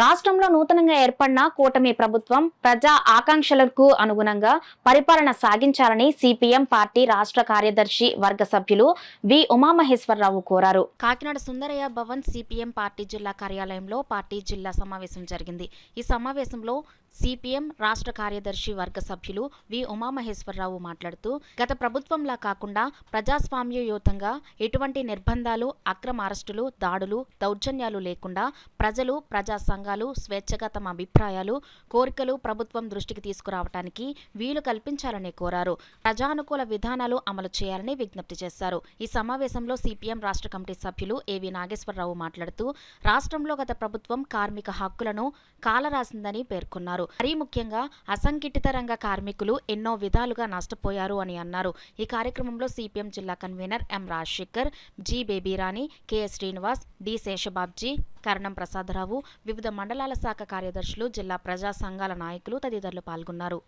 రాష్ట్రంలో నూతనంగా ఏర్పడిన కూటమి ప్రభుత్వం ప్రజా ఆకాంక్షలకు అనుగుణంగా పరిపాలన సాగించాలని సిపిఎం పార్టీ రాష్ట్ర కార్యదర్శి వర్గ సభ్యులు వి ఉమామహేశ్వరరావు కోరారు. కాకినాడ సుందరయ్య భవన్ సిపిఎం పార్టీ జిల్లా కార్యాలయంలో పార్టీ జిల్లా సమావేశం జరిగింది. ఈ సమావేశంలో సిపిఎం రాష్ట్ర కార్యదర్శి వర్గ సభ్యులు వి ఉమామహేశ్వరరావు మాట్లాడుతూ, గత ప్రభుత్వంలా కాకుండా ప్రజాస్వామ్యయుతంగా ఎటువంటి నిర్బంధాలు, అక్రమ అరెస్టులు, దాడులు, దౌర్జన్యాలు లేకుండా ప్రజలు, ప్రజా సంఘాలు స్వేచ్ఛగా తమ అభిప్రాయాలు, కోరికలు ప్రభుత్వం దృష్టికి తీసుకురావడానికి వీలు కల్పించాలని కోరారు. ప్రజానుకూల విధానాలు అమలు చేయాలని విజ్ఞప్తి చేశారు. ఈ సమావేశంలో సిపిఎం రాష్ట్ర కమిటీ సభ్యులు ఏవి నాగేశ్వరరావు మాట్లాడుతూ, రాష్ట్రంలో గత ప్రభుత్వం కార్మిక హక్కులను కాలరాసిందని పేర్కొన్నారు. మరీ ముఖ్యంగా అసంఘటిత రంగ కార్మికులు ఎన్నో విధాలుగా నష్టపోయారు అని అన్నారు. ఈ కార్యక్రమంలో సిపిఎం జిల్లా convener M Rajasekhar, G Babyrani, KS Srinivas, D Seshababji, Karanam Prasadarao, వివిధ మండలాల శాఖ కార్యదర్శులు, జిల్లా ప్రజా సంఘాల నాయకులు తదితరులు పాల్గొన్నారు.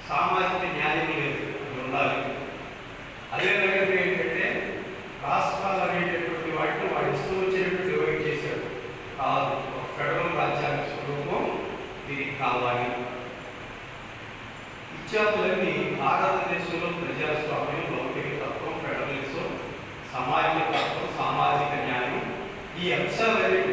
సామాజిక న్యాయం లేదు ఉండాలి. అదే రకంగా ఏంటంటే రాష్ట్రాలు అనేటటువంటి వాటిని వాడు ఇస్తూ వచ్చినట్టు డివైడ్ చేశాడు. కాదు, ఫెడరల్ రాజ్యాంగ స్వరూపం దీనికి కావాలి. ఇచ్చాపులన్నీ భారతదేశంలో ప్రజాస్వామ్యం, లౌకిక తత్వం, ఫెడరలిజం, సామాజిక తత్వం, సామాజిక న్యాయం ఈ అంశాలన్నీ